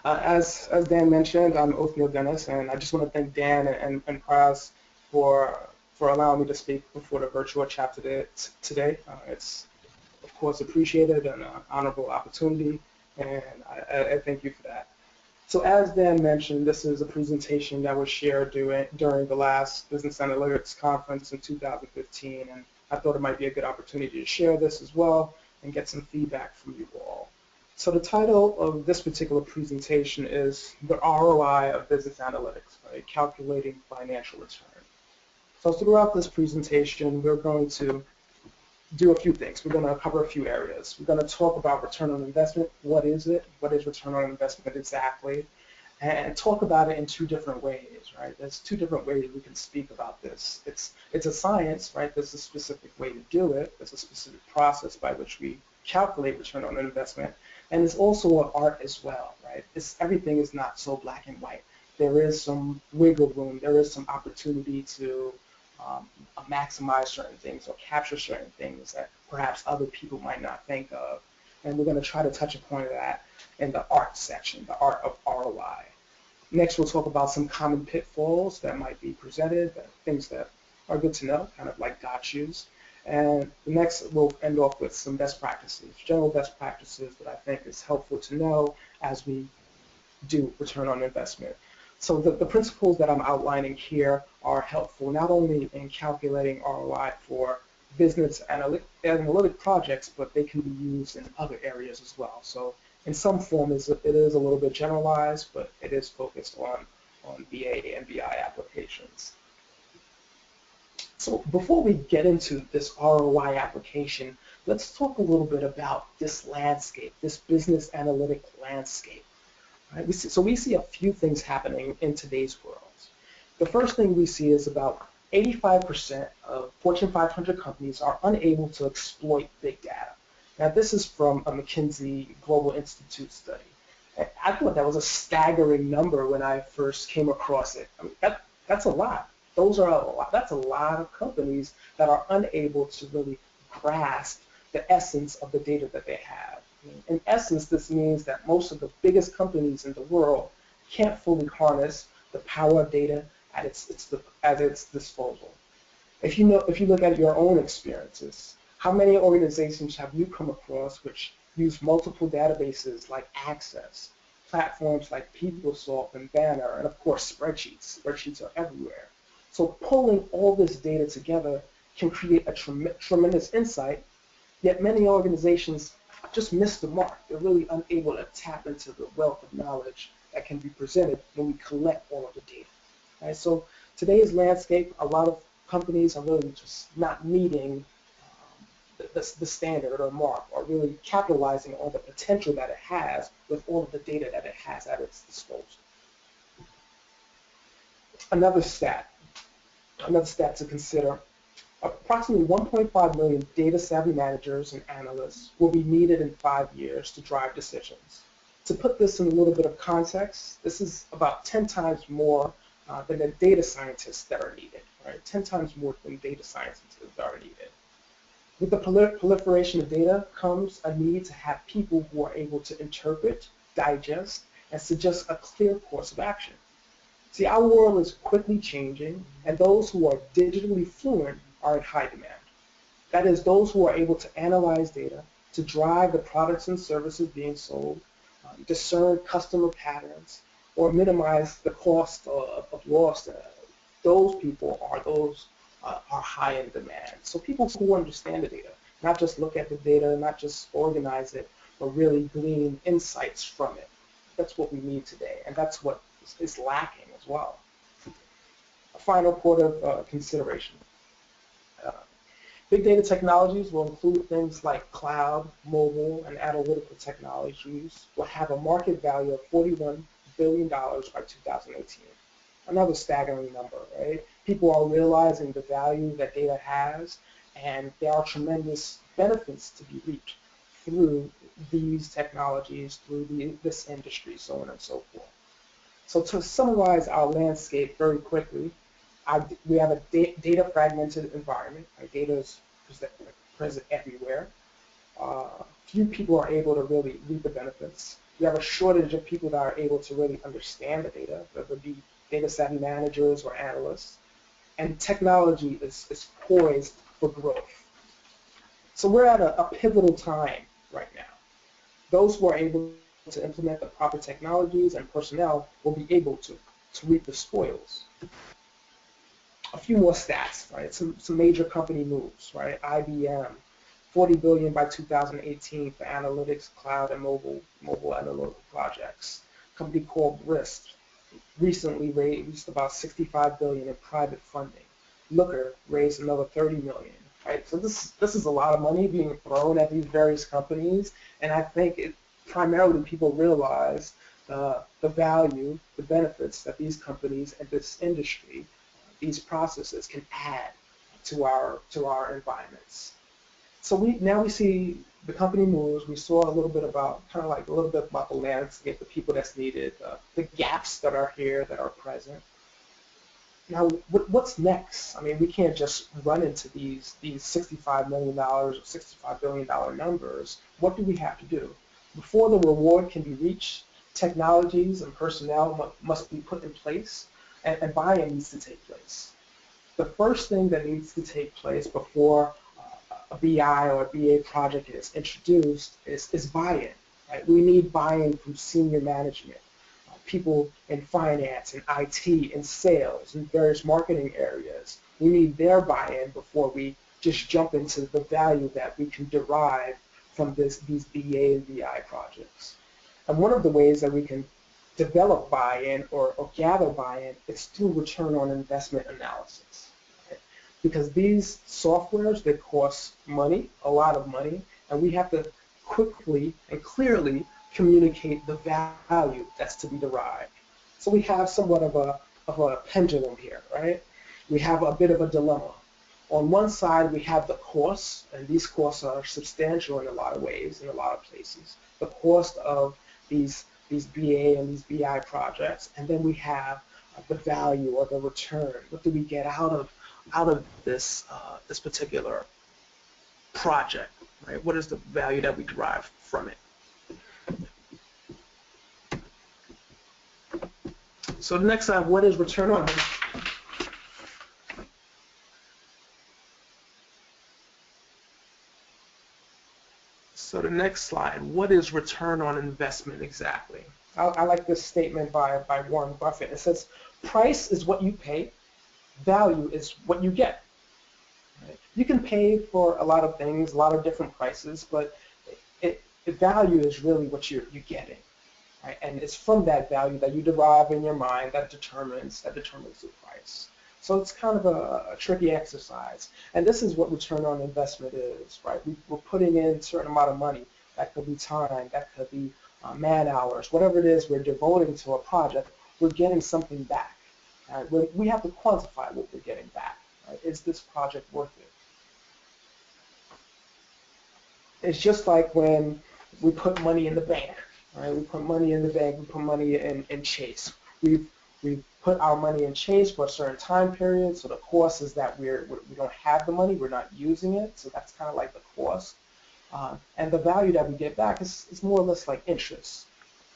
As Dan mentioned, I'm Othniel Denis, and I just want to thank Dan and Praz for allowing me to speak before the virtual chat today. It's of course appreciated and an honorable opportunity, and I thank you for that. So as Dan mentioned, this is a presentation that was shared during the last Business Analytics Conference in 2015, and I thought it might be a good opportunity to share this as well and get some feedback from you all. So the title of this particular presentation is The ROI of Business Analytics, right? Calculating Financial Return. So throughout this presentation, we're going to do a few things. We're going to cover a few areas. We're going to talk about return on investment. What is it? What is return on investment exactly? And talk about it in two different ways, right? There's two different ways we can speak about this. It's a science, right? There's a specific way to do it. There's a specific process by which we calculate return on investment. And it's also an art as well, right? Everything is not so black and white. There is some wiggle room. There is some opportunity to maximize certain things or capture certain things that perhaps other people might not think of. And we're going to try to touch upon that in the art section, the art of ROI. Next, we'll talk about some common pitfalls that might be presented, things that are good to know, kind of like gotchas. And next, we'll end off with some best practices, general best practices that I think is helpful to know as we do return on investment. So the principles that I'm outlining here are helpful not only in calculating ROI for business analytic projects, but they can be used in other areas as well. So in some form, it is a little bit generalized, but it is focused on BA and BI applications. So before we get into this ROI application, let's talk a little bit about this landscape, this business analytic landscape. Right? We see a few things happening in today's world. The first thing we see is about 85% of Fortune 500 companies are unable to exploit big data. Now, this is from a McKinsey Global Institute study. And I thought that was a staggering number when I first came across it. I mean, that's a lot. That's a lot of companies that are unable to really grasp the essence of the data that they have. In essence, this means that most of the biggest companies in the world can't fully harness the power of data at its disposal. If you look at your own experiences, how many organizations have you come across which use multiple databases like Access, platforms like PeopleSoft and Banner, and of course spreadsheets? Spreadsheets are everywhere. So pulling all this data together can create a tremendous insight, yet many organizations just miss the mark. They're really unable to tap into the wealth of knowledge that can be presented when we collect all of the data. Right? So today's landscape, a lot of companies are really just not meeting the standard or mark, or really capitalizing on the potential that it has with all of the data that it has at its disposal. Another stat to consider: approximately 1.5 million data-savvy managers and analysts will be needed in 5 years to drive decisions. To put this in a little bit of context, this is about 10 times more than the data scientists that are needed, right? 10 times more than data scientists that are needed. With the proliferation of data comes a need to have people who are able to interpret, digest, and suggest a clear course of action. See, our world is quickly changing, and those who are digitally fluent are in high demand. That is, those who are able to analyze data, to drive the products and services being sold, discern customer patterns, or minimize the cost of loss. Those people are high in demand. So people who understand the data, not just look at the data, not just organize it, but really glean insights from it. That's what we need today, and that's what is lacking as well. A final point of consideration. Big data technologies will include things like cloud, mobile, and analytical technologies will have a market value of $41 billion by 2018. Another staggering number, right? People are realizing the value that data has, and there are tremendous benefits to be reaped through these technologies, through this industry, so on and so forth. So to summarize our landscape very quickly, we have a data fragmented environment. Our data is present everywhere. Few people are able to really reap the benefits. We have a shortage of people that are able to really understand the data, whether it be data savvy managers or analysts. And technology is poised for growth. So we're at a pivotal time right now. Those who are able to implement the proper technologies and personnel will be able to reap the spoils. A few more stats, right? Some major company moves, right? IBM, 40 billion by 2018 for analytics, cloud, and mobile analytical projects. A company called Risk recently raised about 65 billion in private funding. Looker raised another 30 million, right? So this is a lot of money being thrown at these various companies, and I think it primarily people realize the value, the benefits that these companies and this industry, these processes can add to our environments. So now we see the company moves. We saw a little bit about the landscape, the people that's needed, the gaps that are here that are present. Now, what's next? I mean, we can't just run into these $65 million or $65 billion numbers. What do we have to do? Before the reward can be reached, technologies and personnel must be put in place, and buy-in needs to take place. The first thing that needs to take place before a BI or a BA project is introduced is buy-in. Right? We need buy-in from senior management, people in finance and IT and sales and various marketing areas. We need their buy-in before we just jump into the value that we can derive from these BA and BI projects. And one of the ways that we can develop buy-in or gather buy-in is through return on investment analysis. Right? Because these softwares, they cost money, a lot of money, and we have to quickly and clearly communicate the value that's to be derived. So we have somewhat of a pendulum here, right? We have a bit of a dilemma. On one side, we have the costs, and these costs are substantial in a lot of ways, in a lot of places. The cost of these BA and these BI projects, and then we have the value or the return. What do we get out of this this particular project, right? What is the value that we derive from it? So the next slide, what is return on investment? So the next slide, what is return on investment exactly? I like this statement by Warren Buffett. It says, price is what you pay, value is what you get. Right? You can pay for a lot of things, a lot of different prices, but the value is really what you're getting. Right? And it's from that value that you derive in your mind that determines the price. So it's kind of a tricky exercise. And this is what return on investment is, right? We're putting in a certain amount of money. That could be time, that could be man hours, whatever it is we're devoting to a project, we're getting something back. Right? We have to quantify what we're getting back. Right? Is this project worth it? It's just like when we put money in the bank. Right? We put money in the bank, we put money in Chase. We've put our money in Chase for a certain time period, so the cost is that we don't have the money, we're not using it, so that's kind of like the cost. And the value that we get back is more or less like interest.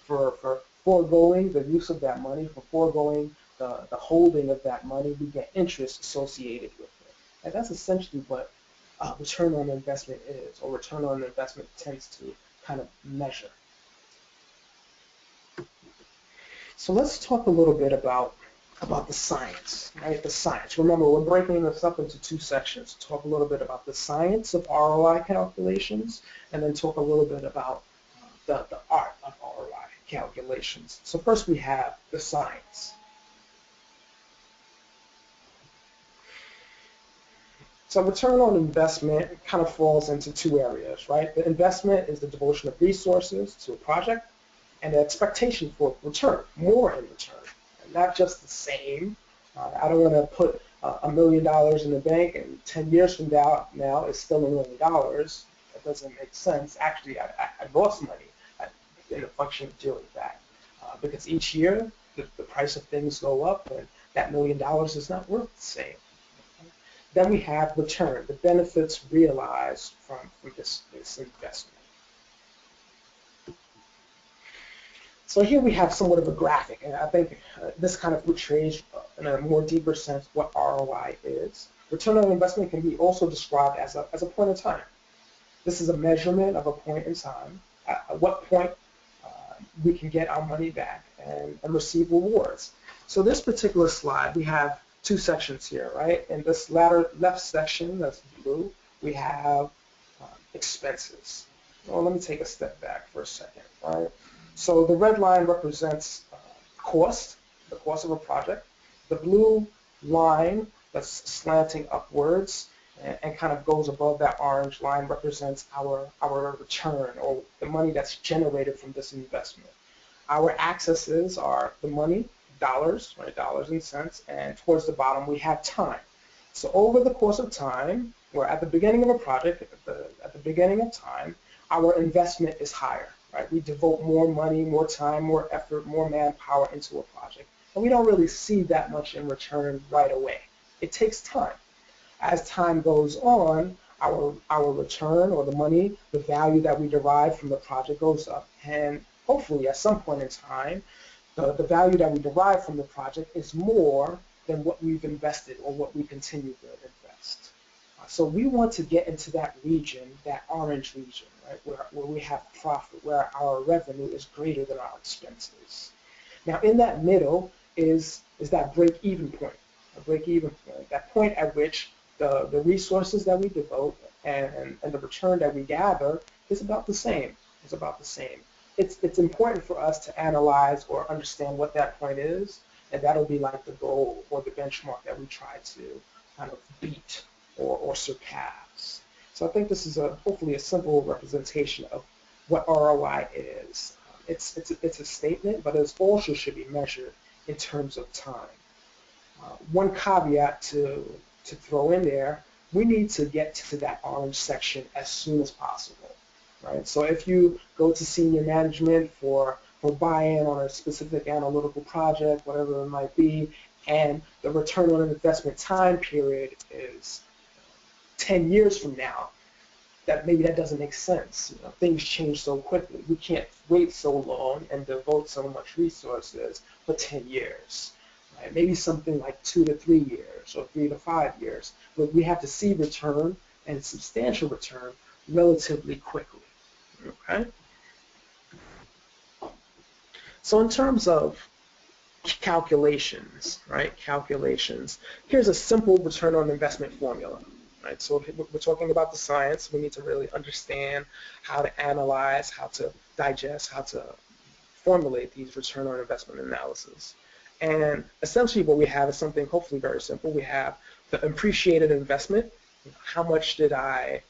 For foregoing the use of that money, for foregoing the holding of that money, we get interest associated with it. And that's essentially what return on investment is, or return on investment tends to kind of measure. So let's talk a little bit about the science, right? The science. Remember, we're breaking this up into two sections. Talk a little bit about the science of ROI calculations, and then talk a little bit about the art of ROI calculations. So first we have the science. So return on investment kind of falls into two areas, right? The investment is the devotion of resources to a project, and the expectation for return, more in return, and not just the same. I don't want to put $1 million in the bank and 10 years from now it's still $1 million. That doesn't make sense. Actually, I lost money in the function of doing that because each year the price of things go up and that $1 million is not worth the same. Then we have return, the benefits realized from this investment. So here we have somewhat of a graphic, and I think this kind of portrays in a more deeper sense what ROI is. Return on investment can be also described as a point in time. This is a measurement of a point in time, at what point we can get our money back and receive rewards. So this particular slide, we have two sections here, right? In this latter left section, that's blue, we have expenses. Well, let me take a step back for a second, right? So the red line represents cost, the cost of a project. The blue line that's slanting upwards and kind of goes above that orange line represents our return, or the money that's generated from this investment. Our accesses are the money, dollars, right, dollars and cents, and towards the bottom we have time. So over the course of time, or at the beginning of a project, at the beginning of time, our investment is higher, right? We devote more money, more time, more effort, more manpower into a project, and we don't really see that much in return right away. It takes time. As time goes on, our return, or the money, the value that we derive from the project goes up, and hopefully at some point in time, the value that we derive from the project is more than what we've invested or what we continue to invest. So we want to get into that region, that orange region, right, where we have profit, where our revenue is greater than our expenses. Now in that middle is that break-even point, a break-even point, that point at which the resources that we devote and the return that we gather is about the same. It's about the same. It's important for us to analyze or understand what that point is, and that'll be like the goal or the benchmark that we try to kind of beat or surpass. So I think this is hopefully a simple representation of what ROI is. It's a statement, but it also should be measured in terms of time. One caveat to throw in there, we need to get to that orange section as soon as possible, right? So if you go to senior management for buy-in on a specific analytical project, whatever it might be, and the return on investment time period is 10 years from now, maybe that doesn't make sense. You know, things change so quickly. We can't wait so long and devote so much resources for 10 years. Right? Maybe something like 2 to 3 years or 3 to 5 years. But we have to see return, and substantial return, relatively quickly. Okay? So in terms of calculations, right? Calculations. Here's a simple return on investment formula. Right? So we're talking about the science. We need to really understand how to analyze, how to digest, how to formulate these return on investment analysis. And essentially what we have is something hopefully very simple. We have the appreciated investment. How much did I,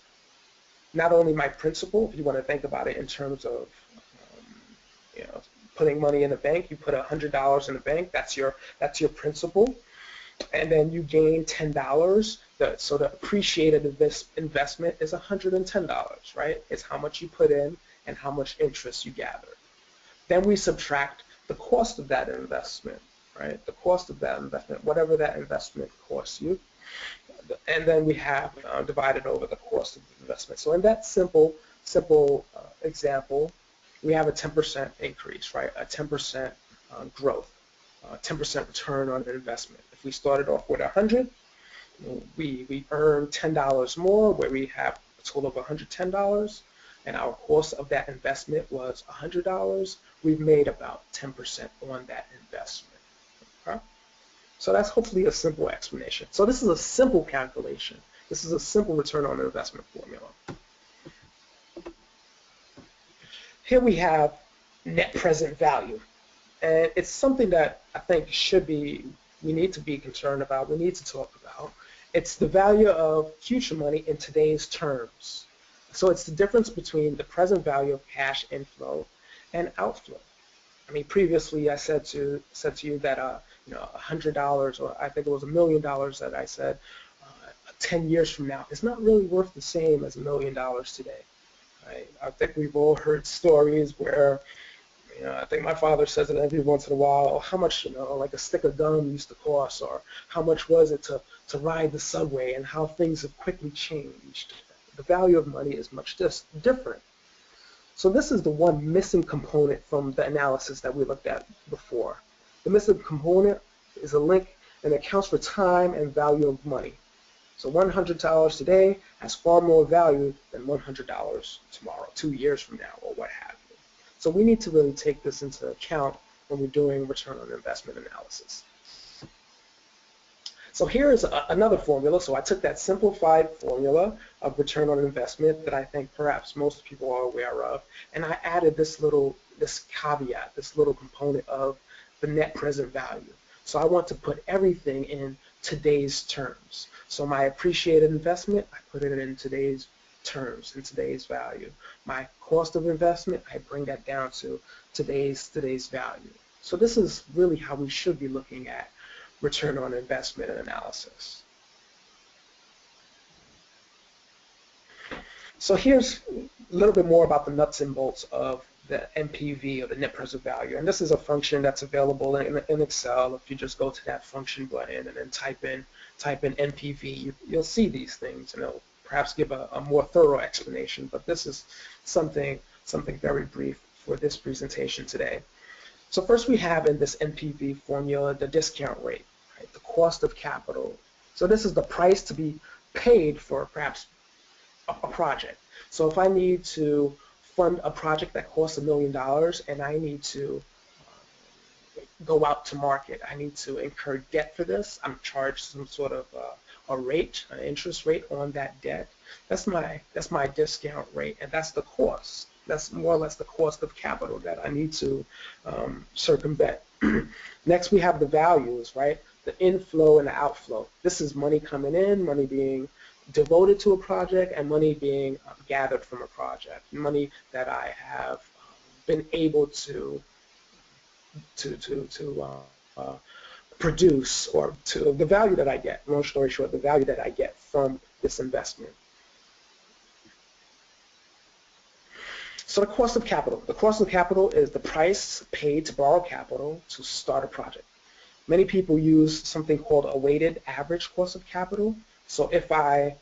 not only my principal, if you want to think about it in terms of putting money in the bank, you put $100 in the bank, that's your principal, and then you gain $10. So the appreciated investment is $110, right? It's how much you put in and how much interest you gather. Then we subtract the cost of that investment, right? The cost of that investment, whatever that investment costs you, and then we have divided over the cost of the investment. So in that simple example, we have a 10% increase, right? A 10% growth, 10% return on an investment. If we started off with 100, we earn $10 more, where we have a total of $110, and our cost of that investment was $100. We've made about 10% on that investment. Okay? So that's hopefully a simple explanation. So this is a simple calculation. This is a simple return on investment formula. Here we have net present value, and it's something that I think we need to be concerned about, we need to talk about. It's the value of future money in today's terms. So it's the difference between the present value of cash inflow and outflow. I mean, previously I said to you that $100, or I think it was $1 million that I said 10 years from now is not really worth the same as $1 million today. Right? I think we've all heard stories where, I think my father says it every once in a while, how much, like a stick of gum used to cost, or how much was it to ride the subway, and how things have quickly changed. The value of money is much different. So this is the one missing component from the analysis that we looked at before. The missing component is a link and accounts for time and value of money. So $100 today has far more value than $100 tomorrow, 2 years from now, or what have you. So we need to really take this into account when we're doing return on investment analysis. So here is another formula. So I took that simplified formula of return on investment that I think perhaps most people are aware of, and I added this caveat, this little component of the net present value. So I want to put everything in today's terms. So my appreciated investment, I put it in today's terms, in today's value. My cost of investment, I bring that down to today's value. So this is really how we should be looking at return on investment analysis. So here's a little bit more about the nuts and bolts of the NPV, or the net present value. And this is a function that's available in Excel. If you just go to that function button and then type in NPV, you'll see these things, and it'll perhaps give a more thorough explanation. But this is something very brief for this presentation today. So first we have in this NPV formula the discount rate, right? The cost of capital. So this is the price to be paid for perhaps a project. So if I need to fund a project that costs $1 million and I need to go out to market, I need to incur debt for this, I'm charged some sort of a rate, an interest rate on that debt. That's my discount rate, and that's the cost. That's more or less the cost of capital that I need to circumvent. Next, we have the values, right? The inflow and the outflow. This is money coming in, money being devoted to a project, and money being gathered from a project. Money that I have been able to produce, or to the value that I get. Long story short, the value that I get from this investment. So the cost of capital. The cost of capital is the price paid to borrow capital to start a project. Many people use something called a weighted average cost of capital. So if I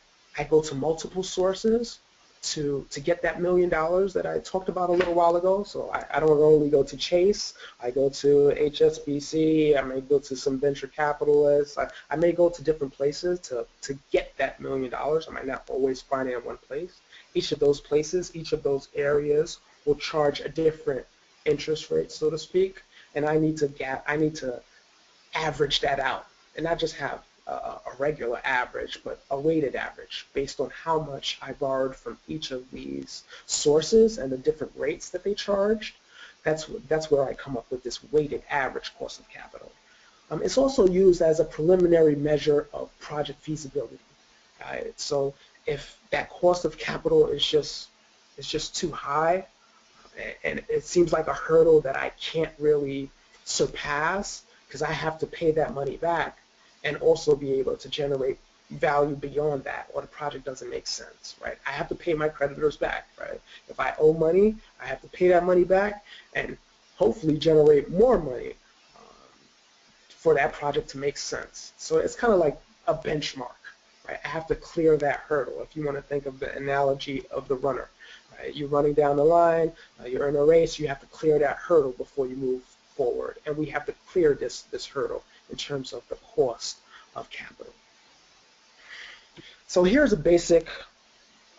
go to multiple sources to get that $1 million that I talked about a little while ago, so I don't only go to Chase, I go to HSBC, I may go to some venture capitalists, I may go to different places to get that $1 million. I might not always find it in one place. Each of those places, each of those areas will charge a different interest rate, so to speak, and I need to average that out, and not just have a regular average, but a weighted average based on how much I borrowed from each of these sources and the different rates that they charged. That's where I come up with this weighted average cost of capital. It's also used as a preliminary measure of project feasibility. So if that cost of capital is just too high, and it seems like a hurdle that I can't really surpass because I have to pay that money back and also be able to generate value beyond that, or the project doesn't make sense, right? I have to pay my creditors back, right? If I owe money, I have to pay that money back and hopefully generate more money for that project to make sense. So it's kind of like a benchmark, right? I have to clear that hurdle. If you want to think of the analogy of the runner, right? You're running down the line, you're in a race, you have to clear that hurdle before you move forward, and we have to clear this hurdle in terms of the cost of capital. So here's a basic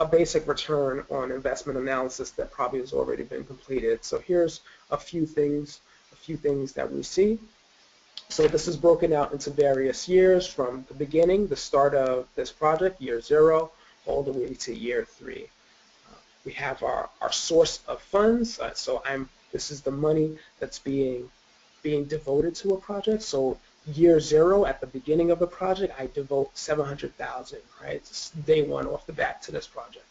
return on investment analysis that probably has already been completed. So here's a few things that we see. So this is broken out into various years from the beginning, the start of this project, year 0, all the way to year 3. We have our source of funds. This is the money that's being devoted to a project. So year 0, at the beginning of the project, I devote $700,000, right? It's day 1 off the bat to this project.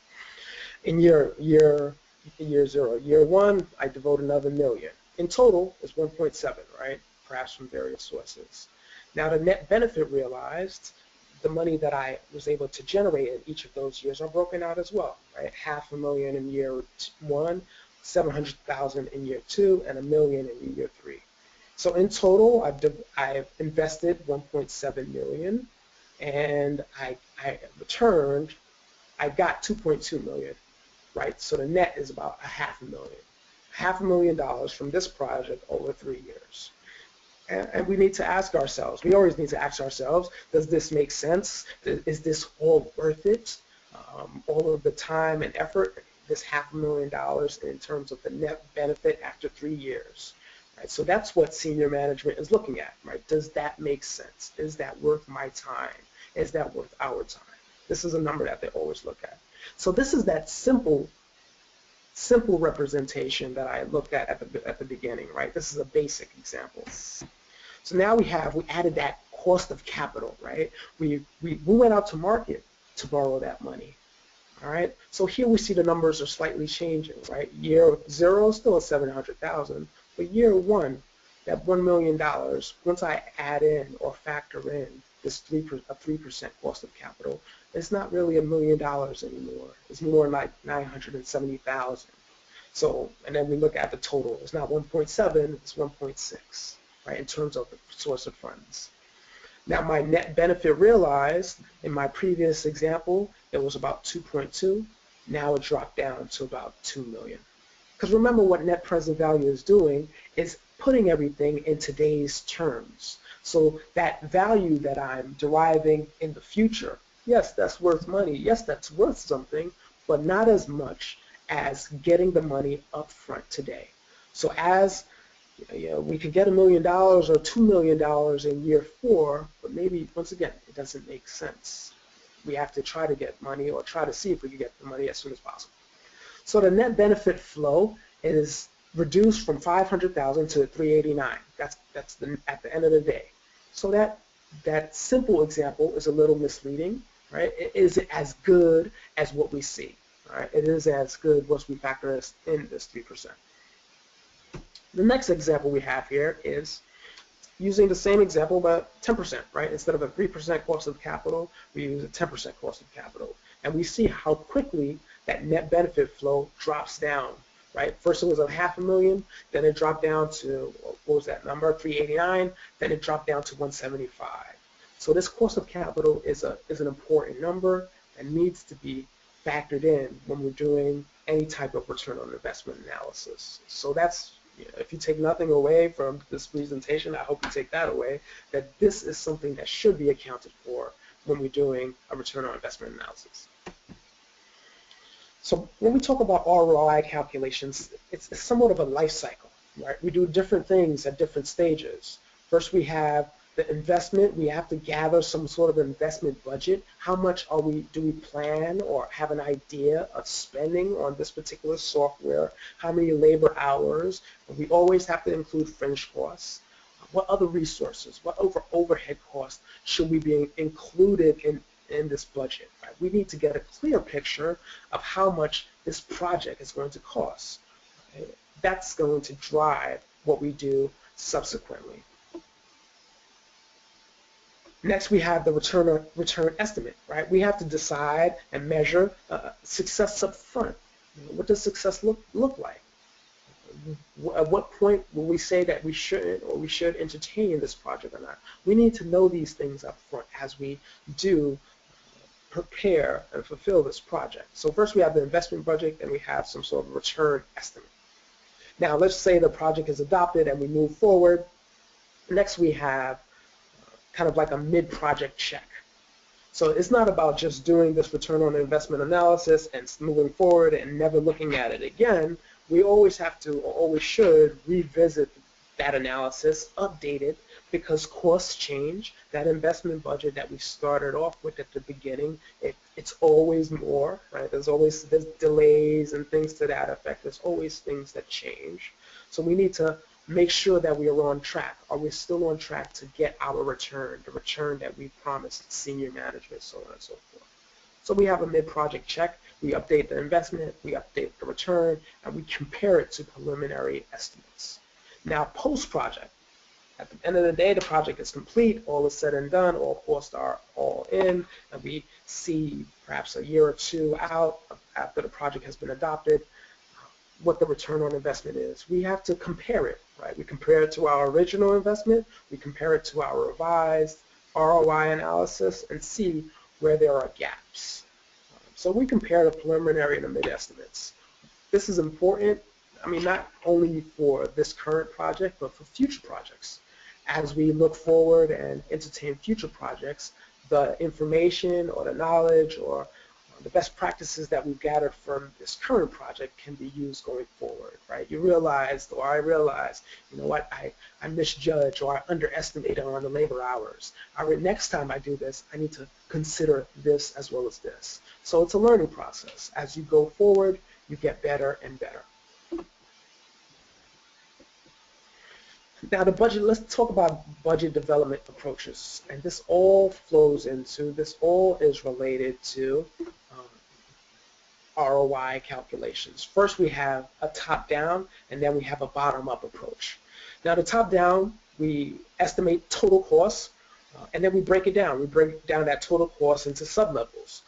In year 0, year 1, I devote another $1 million. In total, it's 1.7, right? Perhaps from various sources. Now the net benefit realized, the money that I was able to generate in each of those years are broken out as well, right? $500,000 in year 1, $700,000 in year 2, and $1 million in year 3. So in total, I've invested $1.7 million, and I got $2.2 million. right? So the net is about $500,000 from this project over 3 years. And we need to ask ourselves, we always need to ask ourselves, does this make sense? Is this all worth it? All of the time and effort, this $500,000 in terms of the net benefit after 3 years. Right? So that's what senior management is looking at, right? Does that make sense? Is that worth my time? Is that worth our time? This is a number that they always look at. So this is that simple representation that I looked at the beginning, right? This is a basic example. So now we added that cost of capital, right? We went out to market to borrow that money. All right, so here we see the numbers are slightly changing, right? Year 0 is still at $700,000, but year 1, that $1 million, once I add in or factor in this 3% cost of capital, it's not really $1 million anymore. It's more like $970,000. So, and then we look at the total. It's not 1.7, it's 1.6, right? In terms of the source of funds. Now my net benefit realized in my previous example, it was about 2.2. Now it dropped down to about 2 million. Because remember what net present value is doing is putting everything in today's terms. So that value that I'm deriving in the future, yes, that's worth money. Yes, that's worth something, but not as much as getting the money up front today. So as we could get $1 million or $2 million in year 4, but maybe, once again, it doesn't make sense. We have to try to get money or try to see if we can get the money as soon as possible. So the net benefit flow is reduced from 500,000 to 389. That's at the end of the day. So that simple example is a little misleading, right? Is it as good as what we see? All right, it is as good once we factor in this 3%. The next example we have here is using the same example but 10%, right? Instead of a 3% cost of capital, we use a 10% cost of capital. And we see how quickly that net benefit flow drops down, right? First it was $500,000, then it dropped down to, what was that number, 389, then it dropped down to 175. So this cost of capital is an important number and needs to be factored in when we're doing any type of return on investment analysis. So that's, if you take nothing away from this presentation, I hope you take that away, that this is something that should be accounted for when we're doing a return on investment analysis. So when we talk about ROI calculations, it's somewhat of a life cycle, right? We do different things at different stages. First we have the investment. We have to gather some sort of investment budget. How much do we plan or have an idea of spending on this particular software? How many labor hours? We always have to include fringe costs. What other resources, what overhead costs should we be included in this budget? Right? We need to get a clear picture of how much this project is going to cost. Okay? That's going to drive what we do subsequently. Next, we have the return estimate, right? We have to decide and measure success up front. What does success look like? At what point will we say that we shouldn't or we should entertain this project or not? We need to know these things up front as we do prepare and fulfill this project. So first we have the investment budget and we have some sort of return estimate. Now let's say the project is adopted and we move forward. Next we have kind of like a mid-project check. So it's not about just doing this return on investment analysis and moving forward and never looking at it again. We always have to, or always should, revisit that analysis, update it, because costs change. That investment budget that we started off with at the beginning, it's always more, right? There's delays and things to that effect. There's always things that change. So we need to make sure that we are on track. Are we still on track to get our return, the return that we promised senior management, so on and so forth. So we have a mid-project check. We update the investment, we update the return, and we compare it to preliminary estimates. Now, post-project, at the end of the day, the project is complete, all is said and done, all costs are all in, and we see perhaps a year or two out after the project has been adopted what the return on investment is. We have to compare it, right? We compare it to our original investment, we compare it to our revised ROI analysis and see where there are gaps. So we compare the preliminary and the mid-estimates. This is important, I mean, not only for this current project, but for future projects. As we look forward and entertain future projects, the information or the knowledge or the best practices that we've gathered from this current project can be used going forward, right? You realized, or I realized, you know what, I misjudged or I underestimated on the labor hours. Next time I do this, I need to consider this as well as this. So it's a learning process. As you go forward, you get better and better. Now the budget, let's talk about budget development approaches. And this all is related to ROI calculations. First we have a top-down and then we have a bottom-up approach. Now the top-down, we estimate total costs and then we break it down. We break down that total cost into sub-levels.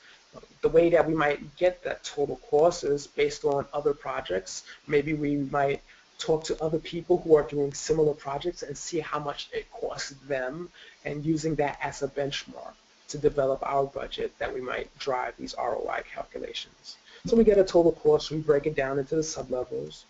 The way that we might get that total cost is based on other projects. Maybe we might talk to other people who are doing similar projects and see how much it costs them, and using that as a benchmark to develop our budget that we might drive these ROI calculations. So we get a total cost, we break it down into the sub-levels.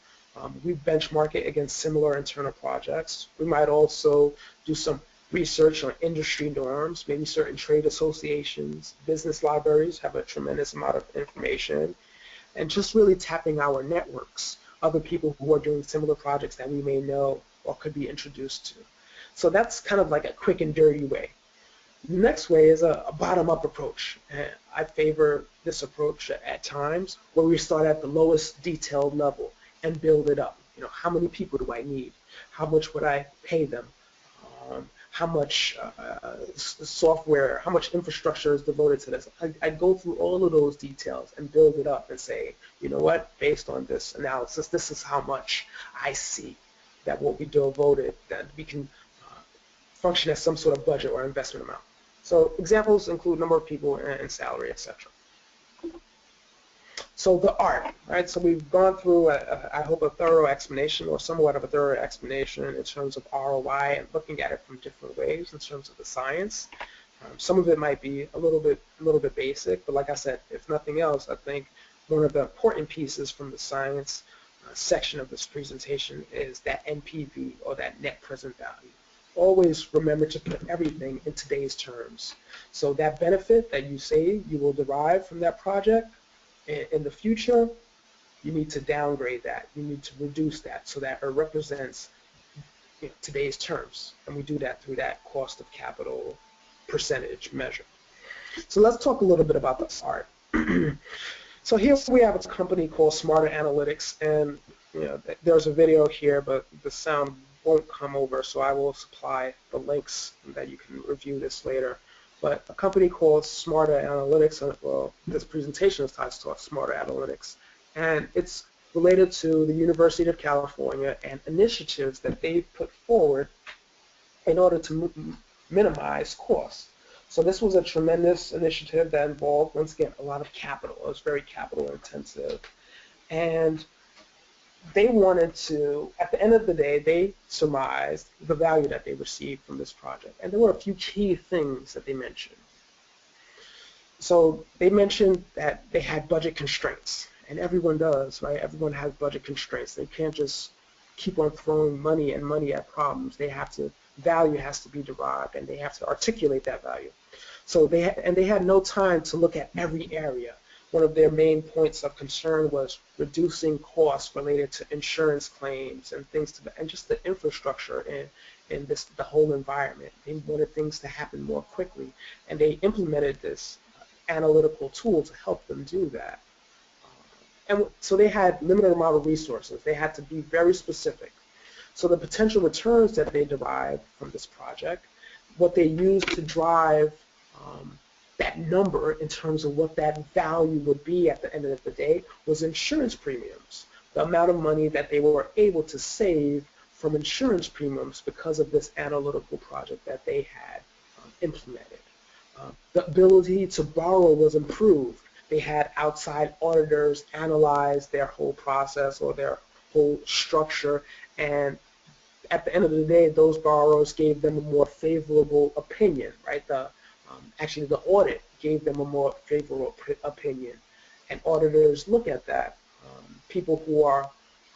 We benchmark it against similar internal projects. We might also do some research on industry norms. Maybe certain trade associations, business libraries have a tremendous amount of information, and just really tapping our networks, other people who are doing similar projects that we may know or could be introduced to. So that's kind of like a quick and dirty way. The next way is a bottom-up approach. And I favor this approach at times, where we start at the lowest detailed level and build it up. You know, how many people do I need? How much would I pay them? How much software, how much infrastructure is devoted to this? I go through all of those details and build it up and say, you know what, based on this analysis, this is how much I see that will be devoted, that we can function as some sort of budget or investment amount. So examples include number of people and salary, etc. So the art, right? So we've gone through, I hope, a thorough explanation or somewhat of a thorough explanation in terms of ROI and looking at it from different ways in terms of the science. Some of it might be a little bit basic, but like I said, if nothing else, I think one of the important pieces from the science section of this presentation is that NPV, or that net present value. Always remember to put everything in today's terms. So that benefit that you say you will derive from that project, in the future, you need to downgrade that. You need to reduce that so that it represents today's terms. And we do that through that cost of capital percentage measure. So let's talk a little bit about the art. So here we have a company called Smarter Analytics, and there's a video here, but the sound won't come over, so I will supply the links that you can review this later. But a company called Smarter Analytics, well, this presentation is titled Smarter Analytics, and it's related to the University of California and initiatives that they've put forward in order to minimize costs. So this was a tremendous initiative that involved, once again, a lot of capital. It was very capital intensive. And they wanted to, at the end of the day, they surmised the value that they received from this project. And there were a few key things that they mentioned. So they mentioned that they had budget constraints, and everyone does, right? Everyone has budget constraints. They can't just keep on throwing money at problems. Value has to be derived, and they have to articulate that value. So they had no time to look at every area. One of their main points of concern was reducing costs related to insurance claims and things and just the infrastructure in the whole environment. They wanted things to happen more quickly, and they implemented this analytical tool to help them do that. And so they had limited amount of resources. They had to be very specific. So the potential returns that they derived from this project, what they used to drive that number in terms of what that value would be at the end of the day, was insurance premiums. The amount of money that they were able to save from insurance premiums because of this analytical project that they had implemented. The ability to borrow was improved. They had outside auditors analyze their whole process or their whole structure, and at the end of the day, those borrowers gave them a more favorable opinion, right? Actually, the audit gave them a more favorable opinion. and auditors look at that. People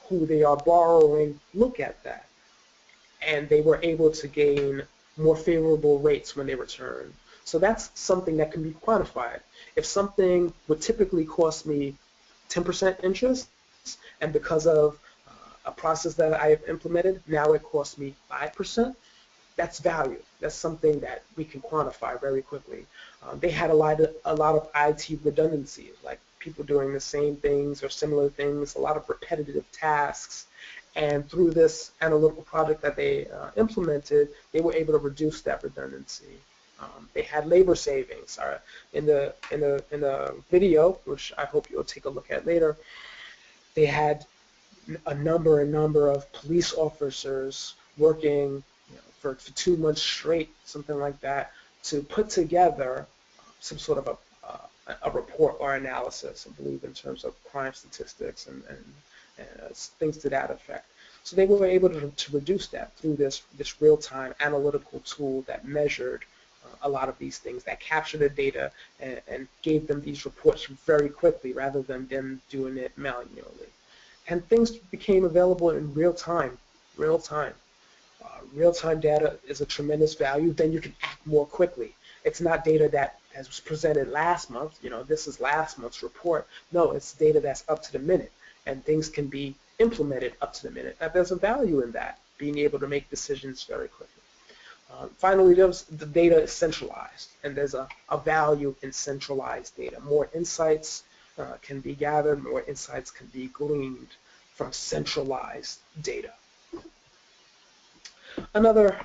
who they are borrowing look at that, and they were able to gain more favorable rates when they return. So that's something that can be quantified. If something would typically cost me 10% interest, and because of a process that I have implemented, now it costs me 5%, that's value. That's something that we can quantify very quickly. They had a lot of IT redundancies, like people doing the same things or similar things, a lot of repetitive tasks. And through this analytical product that they implemented, they were able to reduce that redundancy. They had labor savings. In the video, which I hope you'll take a look at later, they had a number of police officers working for 2 months straight, something like that, to put together some sort of a report or analysis, I believe, in terms of crime statistics and things to that effect. So they were able to reduce that through this real-time analytical tool that measured a lot of these things, that captured the data and gave them these reports very quickly rather than them doing it manually. And things became available in real time. Real-time data is a tremendous value. Then you can act more quickly. It's not data that was presented last month. This is last month's report. No, it's data that's up to the minute, and things can be implemented up to the minute. Now, there's a value in that, being able to make decisions very quickly. Finally, the data is centralized, and there's a value in centralized data. More insights can be gathered, more insights can be gleaned from centralized data. Another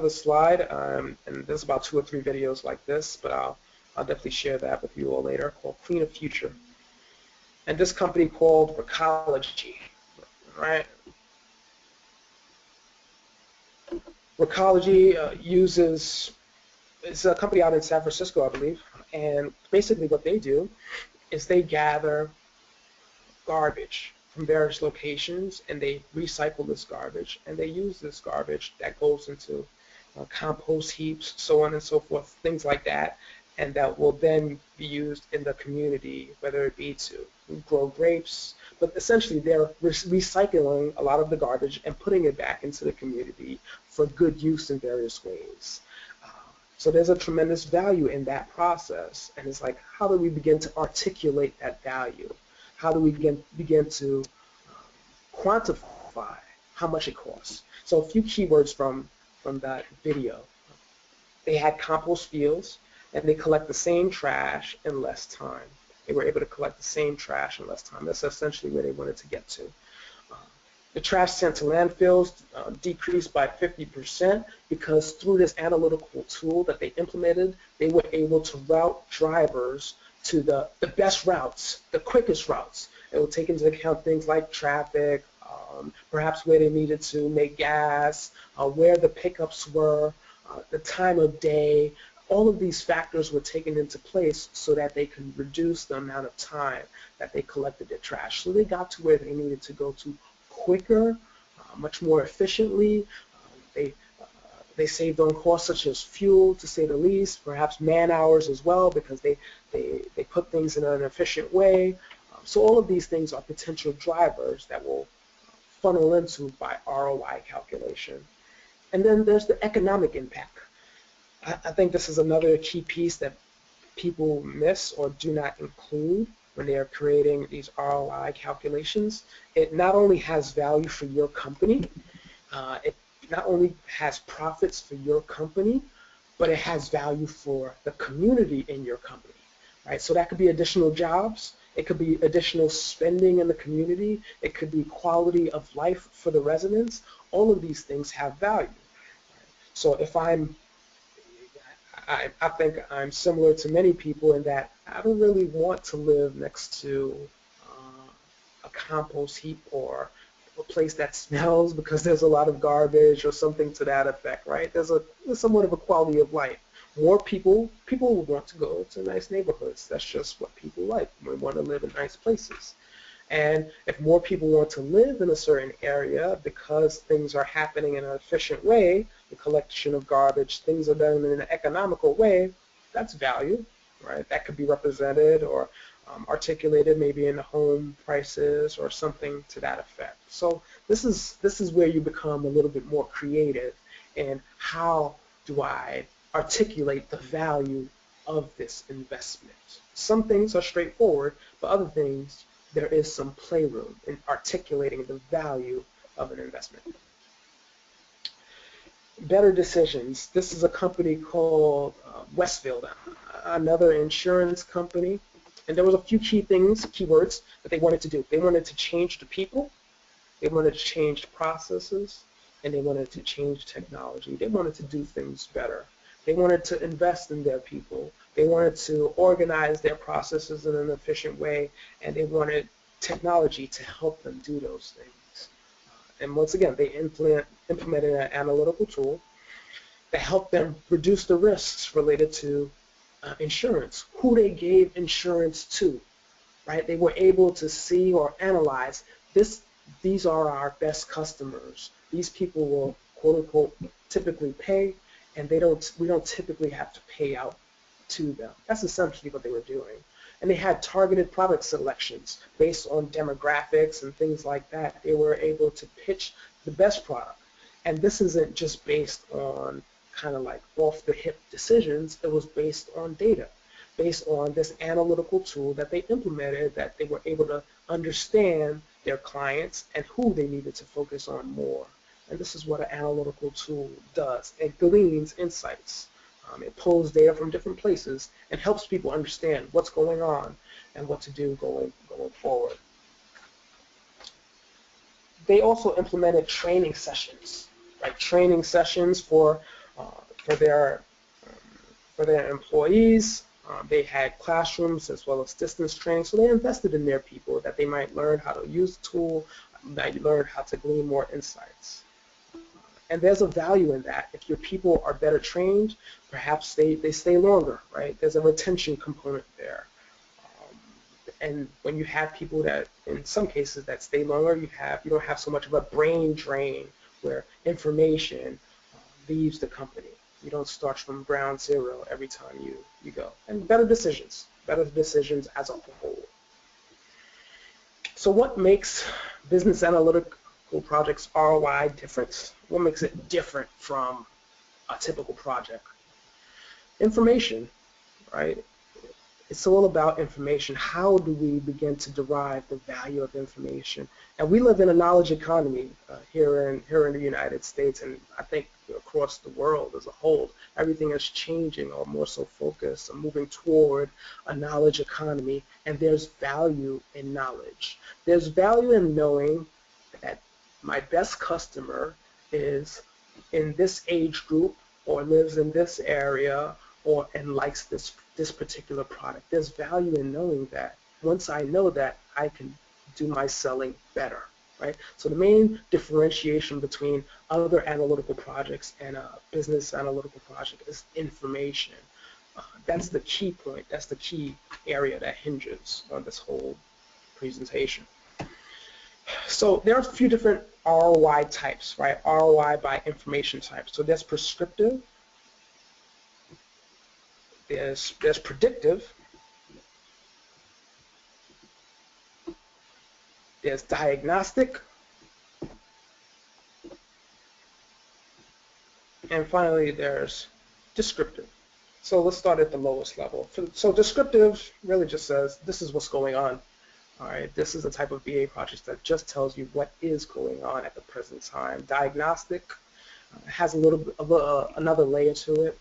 slide, and there's about 2 or 3 videos like this, but I'll definitely share that with you all later, called Cleaner Future. And this company called Recology, right? Recology it's a company out in San Francisco, I believe, and basically what they do is they gather garbage from various locations, and they recycle this garbage, and they use this garbage that goes into compost heaps, so on and so forth, things like that, and that will then be used in the community, whether it be to grow grapes, but essentially they're recycling a lot of the garbage and putting it back into the community for good use in various ways. So there's a tremendous value in that process, and it's like, how do we begin to articulate that value? How do we begin to quantify how much it costs? So a few keywords from that video. They had compost fields, and they collect the same trash in less time. They were able to collect the same trash in less time. That's essentially where they wanted to get to. The trash sent to landfills decreased by 50% because through this analytical tool that they implemented, they were able to route drivers to the best routes, the quickest routes. It will take into account things like traffic, perhaps where they needed to make gas, where the pickups were, the time of day. All of these factors were taken into place so that they could reduce the amount of time that they collected their trash. So they got to where they needed to go to quicker, much more efficiently. They saved on costs such as fuel, to say the least, perhaps man hours as well, because they put things in an efficient way. So all of these things are potential drivers that will funnel into by ROI calculation. And then there's the economic impact. I think this is another key piece that people miss or do not include when they are creating these ROI calculations. It not only has value for your company, it not only has profits for your company, but it has value for the community in your company, right? So that could be additional jobs, it could be additional spending in the community, it could be quality of life for the residents. All of these things have value. So if I think I'm similar to many people in that I don't really want to live next to a compost heap or a place that smells because there's a lot of garbage or something to that effect, right? There's somewhat of a quality of life. More people want to go to nice neighborhoods. That's just what people like. We want to live in nice places. And if more people want to live in a certain area because things are happening in an efficient way, the collection of garbage, things are done in an economical way, that's value, right? That could be represented or articulated maybe in the home prices or something to that effect. So this is where you become a little bit more creative in how do I articulate the value of this investment. Some things are straightforward, but other things there is some playroom in articulating the value of an investment. Better decisions. This is a company called Westfield, another insurance company. And there was a few keywords that they wanted to do. They wanted to change the people, they wanted to change processes, and they wanted to change technology. They wanted to do things better. They wanted to invest in their people. They wanted to organize their processes in an efficient way, and they wanted technology to help them do those things. And once again, they implemented an analytical tool that helped them reduce the risks related to insurance, who they gave insurance to, right? They were able to see or analyze this. These are our best customers. These people will, quote unquote, typically pay, and we don't typically have to pay out to them. That's essentially what they were doing. And they had targeted product selections based on demographics and things like that. They were able to pitch the best product. And this isn't just based on kind of like off-the-hip decisions. It was based on data, based on this analytical tool that they implemented, that they were able to understand their clients and who they needed to focus on more. And this is what an analytical tool does. It gleans insights. It pulls data from different places and helps people understand what's going on and what to do going forward. They also implemented training sessions, right? Training sessions for their employees. They had classrooms as well as distance training, so they invested in their people that they might learn how to use the tool, might learn how to glean more insights. And there's a value in that. If your people are better trained, perhaps they stay longer, right? There's a retention component there. And when you have people that, in some cases, that stay longer, you don't have so much of a brain drain where information leaves the company. You don't start from ground zero every time you go. And better decisions as a whole. So what makes business analytical projects ROI different? What makes it different from a typical project? Information, right? It's all about information. How do we begin to derive the value of information? And we live in a knowledge economy here in the United States, and I think across the world as a whole. Everything is changing, or more so focused, or moving toward a knowledge economy, and there's value in knowledge. There's value in knowing that my best customer is in this age group, or lives in this area, and likes this particular product. There's value in knowing that. Once I know that, I can do my selling better, right? So the main differentiation between other analytical projects and a business analytical project is information. That's the key point. That's the key area that hinges on this whole presentation. So there are a few different ROI types, right? ROI by information types. So there's prescriptive, there's predictive, there's diagnostic, and finally there's descriptive. So let's start at the lowest level. So descriptive really just says this is what's going on. All right, this is a type of BA project that just tells you what is going on at the present time. Diagnostic has a little bit of another layer to it.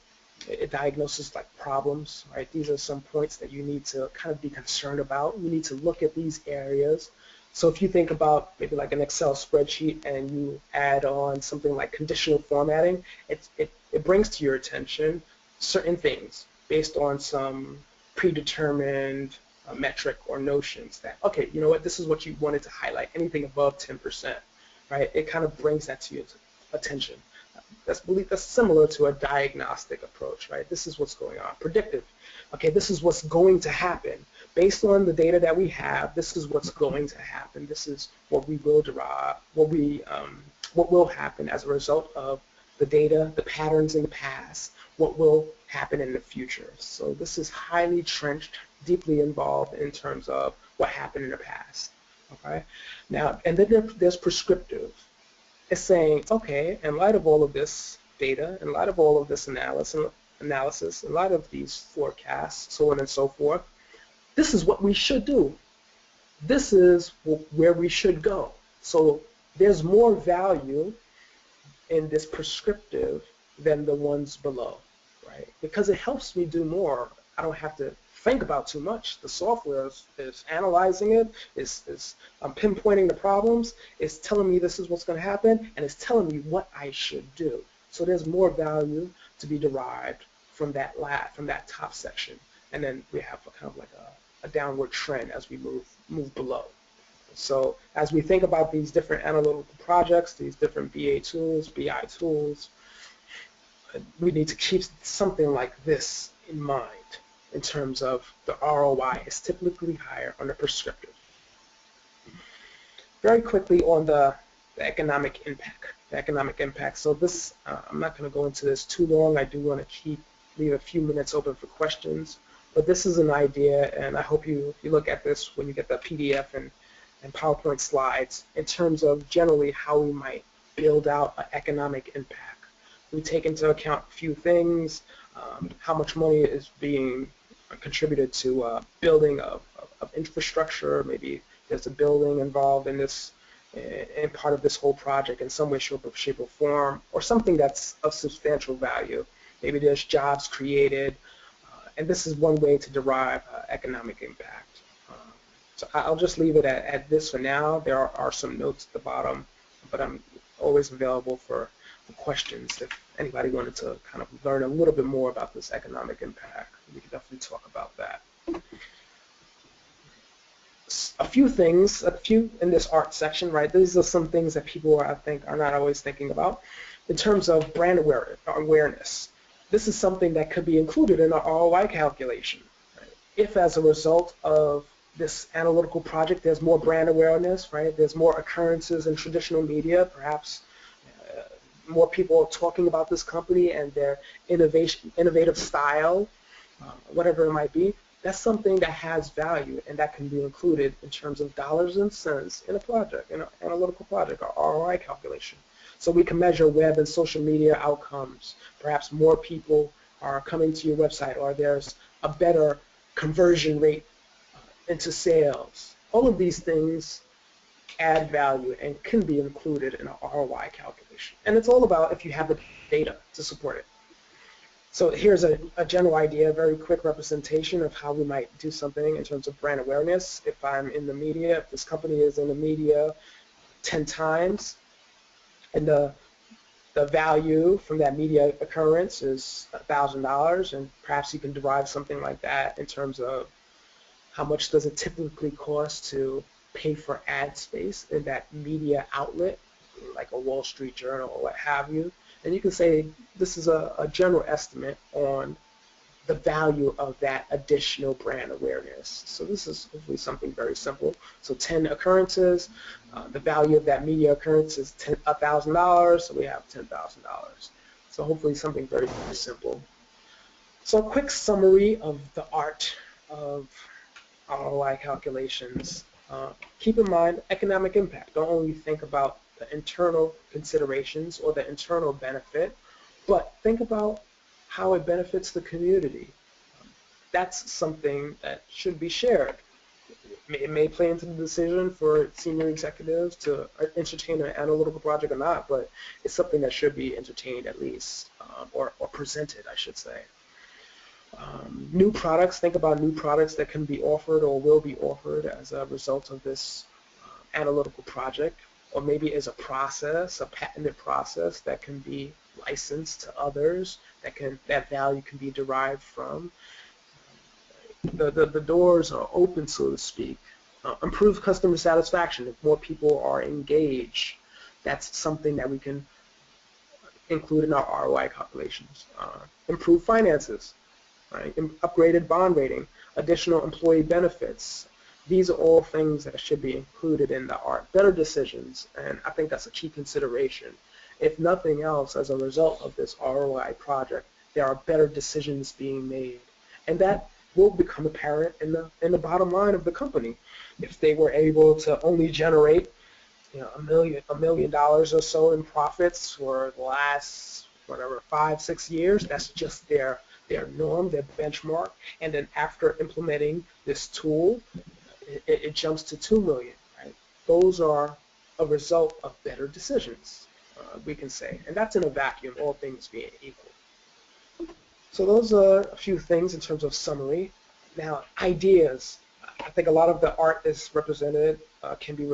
It diagnoses like problems, right? These are some points that you need to kind of be concerned about. You need to look at these areas. So if you think about maybe like an Excel spreadsheet and you add on something like conditional formatting, it brings to your attention certain things based on some predetermined metric or notions that, okay, you know what, this is what you wanted to highlight, anything above 10%, right? It kind of brings that to your attention. That's similar to a diagnostic approach, right? This is what's going on. Predictive, okay, this is what's going to happen. Based on the data that we have, this is what's going to happen. This is what we will derive, what will happen as a result of the data, the patterns in the past, what will happen in the future. So this is highly trenched, deeply involved in terms of what happened in the past. Okay. Now, and then there's prescriptive. It's saying, okay, in light of all of this data, in light of all of this analysis, in light of these forecasts, so on and so forth, this is what we should do. This is where we should go. So there's more value in this prescriptive than the ones below, right? Because it helps me do more. I don't have to think about too much. The software is analyzing it, is pinpointing the problems, it's telling me this is what's going to happen, and it's telling me what I should do. So there's more value to be derived from that top section. And then we have kind of like a downward trend as we move below. So as we think about these different analytical projects, these different BA tools, BI tools, we need to keep something like this in mind in terms of the ROI is typically higher on the prescriptive. Very quickly on the economic impact. The economic impact. So this, I'm not going to go into this too long. I do want to leave a few minutes open for questions. But this is an idea, and I hope you look at this when you get the PDF and PowerPoint slides in terms of generally how we might build out an economic impact. We take into account a few things, how much money is being contributed to building of infrastructure. Maybe there's a building involved in this, in part of this whole project in some way, shape, or form, or something that's of substantial value. Maybe there's jobs created, and this is one way to derive economic impact. So I'll just leave it at this for now. There are some notes at the bottom, but I'm always available for questions. If anybody wanted to kind of learn a little bit more about this economic impact, we can definitely talk about that. A few in this art section, right? These are some things that people, I think, are not always thinking about. In terms of brand awareness, this is something that could be included in our ROI calculation. Right? If as a result of this analytical project, there's more brand awareness, right? There's more occurrences in traditional media, perhaps more people are talking about this company and their innovative style, whatever it might be. That's something that has value and that can be included in terms of dollars and cents in a project, in an analytical project, or ROI calculation. So we can measure web and social media outcomes. Perhaps more people are coming to your website, or there's a better conversion rate into sales. All of these things add value and can be included in an ROI calculation. And it's all about if you have the data to support it. So here's a general idea, a very quick representation of how we might do something in terms of brand awareness. If I'm in the media, if this company is in the media 10 times, and the value from that media occurrence is $1,000, and perhaps you can derive something like that in terms of how much does it typically cost to pay for ad space in that media outlet, like a Wall Street Journal or what have you. And you can say this is a general estimate on the value of that additional brand awareness. So this is hopefully something very simple. So 10 occurrences, the value of that media occurrence is $1,000, so we have $10,000. So hopefully something very, very simple. So a quick summary of the art of ROI calculations. Keep in mind economic impact. Don't only think about the internal considerations or the internal benefit, but think about how it benefits the community. That's something that should be shared. It may play into the decision for senior executives to entertain an analytical project or not, but it's something that should be entertained at least, or presented, I should say. New products, think about new products that can be offered or will be offered as a result of this analytical project, or maybe as a process, a patented process that can be licensed to others, that value can be derived from. The doors are open, so to speak. Improve customer satisfaction. If more people are engaged, that's something that we can include in our ROI calculations. Improve finances. Right? Upgraded bond rating, additional employee benefits. These are all things that should be included in the art. Better decisions, and I think that's a key consideration. if nothing else, as a result of this ROI project, there are better decisions being made. And that will become apparent in the bottom line of the company. If they were able to only generate $1 million or so in profits for the last whatever 5-6 years, that's just their norm, their benchmark. And then after implementing this tool, it jumps to 2 million. Right? Those are a result of better decisions, we can say, and that's in a vacuum, all things being equal. So those are a few things in terms of summary. Now, ideas. I think a lot of the art is represented can be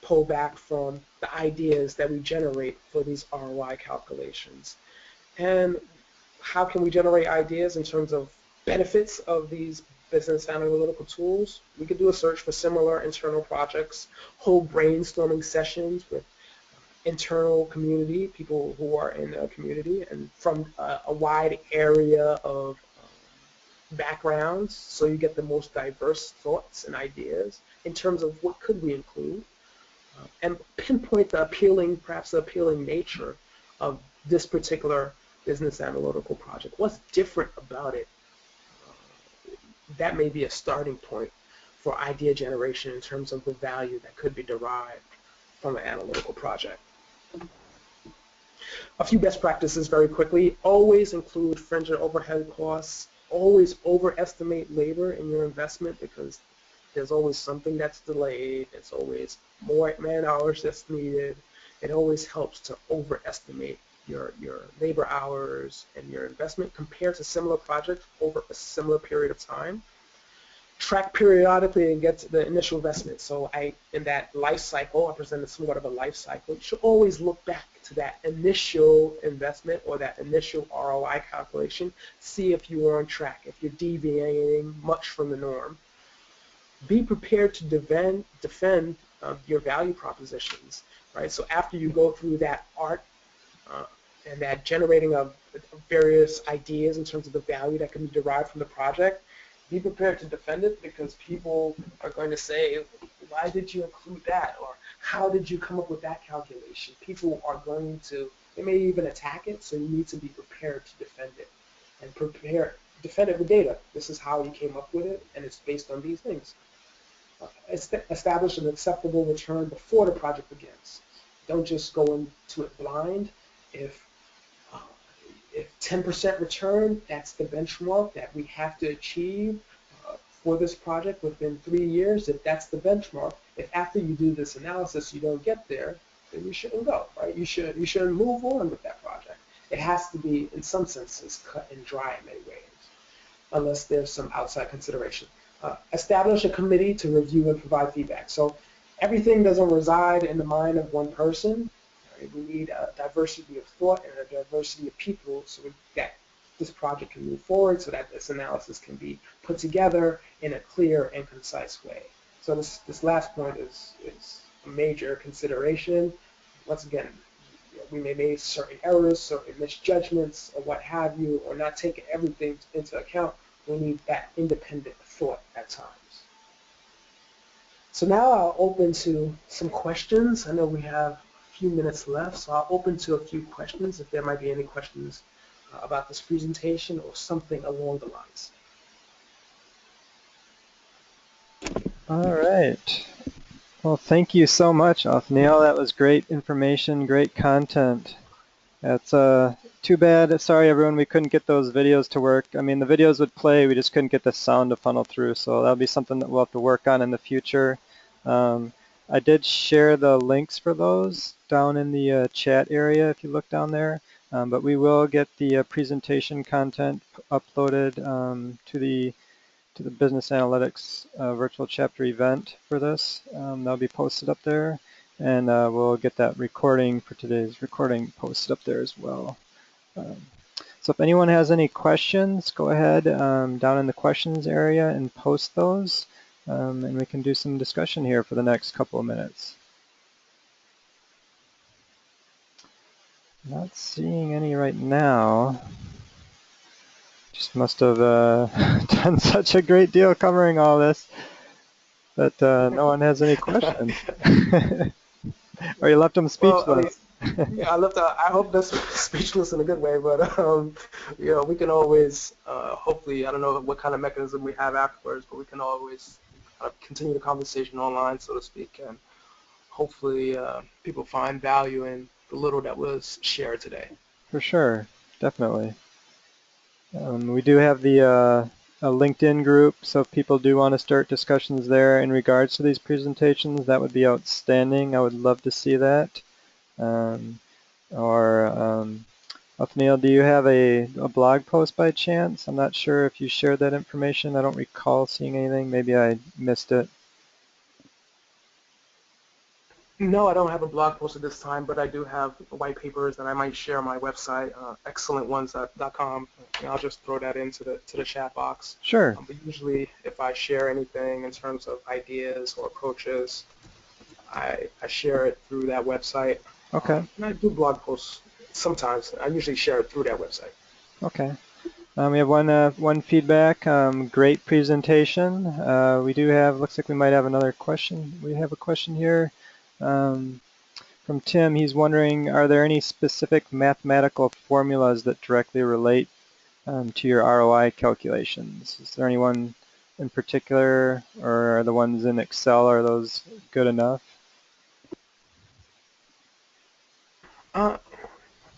pulled back from the ideas that we generate for these ROI calculations. And how can we generate ideas in terms of benefits of these business analytical tools? We could do a search for similar internal projects, hold brainstorming sessions with internal community, people who are in a community and from a wide area of backgrounds, so you get the most diverse thoughts and ideas in terms of what could we include, and pinpoint the appealing, perhaps the appealing nature of this particular business analytical project. What's different about it? That may be a starting point for idea generation in terms of the value that could be derived from an analytical project. A few best practices very quickly. Always include fringe and overhead costs. Always overestimate labor in your investment because there's always something that's delayed. There's always more man hours that's needed. It always helps to overestimate your labor hours and your investment compared to similar projects over a similar period of time. Track periodically and get to the initial investment. So in that life cycle, I presented somewhat of a life cycle. You should always look back to that initial investment or that initial ROI calculation, see if you are on track, if you're deviating much from the norm. Be prepared to defend your value propositions, right? So after you go through that art and that generating of various ideas in terms of the value that can be derived from the project, be prepared to defend it because people are going to say, why did you include that? Or how did you come up with that calculation? People are going to, they may even attack it, so you need to be prepared to defend it. And defend it with data. This is how you came up with it, and it's based on these things. Establish an acceptable return before the project begins. Don't just go into it blind. If 10% return, that's the benchmark that we have to achieve for this project within 3 years. If that's the benchmark, if after you do this analysis you don't get there, then you shouldn't go, right? You should move on with that project. It has to be, in some senses, cut and dry in many ways, unless there's some outside consideration. Establish a committee to review and provide feedback. So everything doesn't reside in the mind of one person. We need a diversity of thought and a diversity of people so that this project can move forward, so that this analysis can be put together in a clear and concise way. So this last point is a major consideration. Once again, we may make certain errors, certain misjudgments, or what have you, or not taking everything into account. We need that independent thought at times. So now I'll open to some questions. I know we have few minutes left, so I'll open to a few questions if there might be any questions about this presentation or something along the lines. All right. Well, thank you so much, Othniel. That was great information, great content. That's too bad. Sorry, everyone, we couldn't get those videos to work. I mean, the videos would play, we just couldn't get the sound to funnel through, so that'll be something that we'll have to work on in the future. I did share the links for those down in the chat area if you look down there, but we will get the presentation content uploaded to the Business Analytics virtual chapter event for this. That'll be posted up there, and we'll get that recording for today's recording posted up there as well. So if anyone has any questions, go ahead down in the questions area and post those. And we can do some discussion here for the next couple of minutes. Not seeing any right now. Just must have done such a great deal covering all this that no one has any questions. Or you left them speechless. Well, Yeah, I hope that's speechless in a good way, but we can always, hopefully, I don't know what kind of mechanism we have afterwards, but we can always continue the conversation online, so to speak, and hopefully people find value in the little that was shared today. For sure, definitely. We do have a LinkedIn group, so if people do want to start discussions there in regards to these presentations, that would be outstanding. I would love to see that. Um, or Othniel, do you have a blog post by chance? I'm not sure if you shared that information. I don't recall seeing anything. Maybe I missed it. No, I don't have a blog post at this time, but I do have white papers that I might share on my website, excellentones.com. And I'll just throw that into the chat box. Sure. But usually, if I share anything in terms of ideas or approaches, I share it through that website. Okay. And I do blog posts sometimes. I usually share it through that website. Okay. We have one feedback. Great presentation. We do have, looks like we might have another question. We have a question here um, from Tim. He's wondering, are there any specific mathematical formulas that directly relate to your ROI calculations? Is there anyone in particular, or are the ones in Excel, are those good enough? Uh,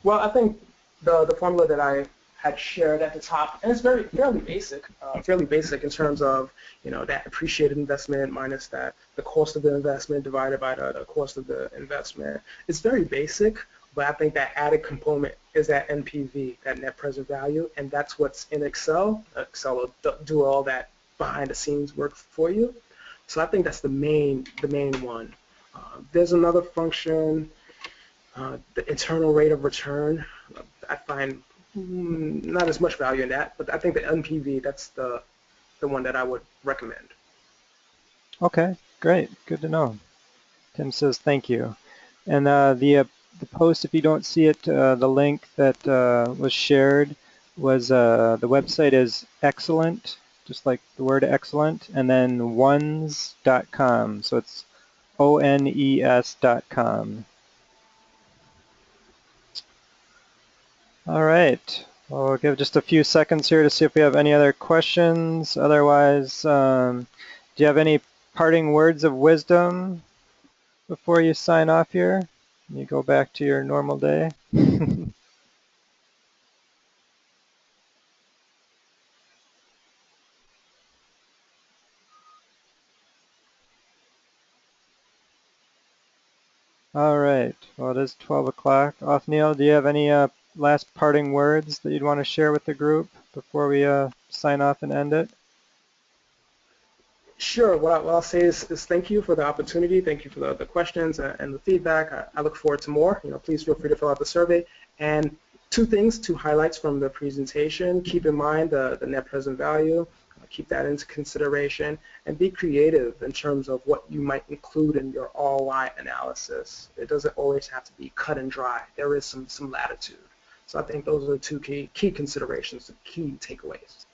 Well, I think the formula that I had shared at the top, and it's fairly basic in terms of that appreciated investment minus the cost of the investment divided by the cost of the investment. It's very basic, but I think that added component is that NPV, that net present value, and that's what's in Excel. Excel will do all that behind the scenes work for you. So I think that's the main one. There's another function, the internal rate of return. I find not as much value in that, but I think the NPV, that's the one that I would recommend. Okay, great. Good to know. Tim says thank you. And the post, if you don't see it, the link that was shared was the website is excellent, just like the word excellent, and then ones.com. So it's ONES.com. All right. Well, we'll give just a few seconds here to see if we have any other questions. Otherwise, do you have any parting words of wisdom before you sign off here? You go back to your normal day. All right. Well, it is 12 o'clock. Othniel, do you have any last parting words that you'd want to share with the group before we sign off and end it? Sure. What I'll say is thank you for the opportunity. Thank you for the questions and the feedback. I look forward to more. Please feel free to fill out the survey. And two highlights from the presentation. Keep in mind the net present value. Keep that into consideration and be creative in terms of what you might include in your ROI analysis. It doesn't always have to be cut and dry. There is some latitude. So I think those are the two key considerations, key takeaways.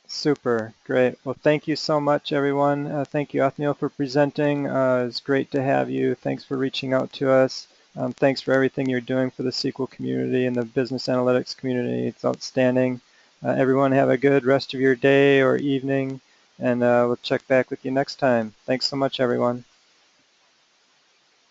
Super, great. Well, thank you so much, everyone. Thank you, Othniel, for presenting. It's great to have you. Thanks for reaching out to us. Thanks for everything you're doing for the SQL community and the business analytics community. It's outstanding. Everyone have a good rest of your day or evening, and we'll check back with you next time. Thanks so much, everyone.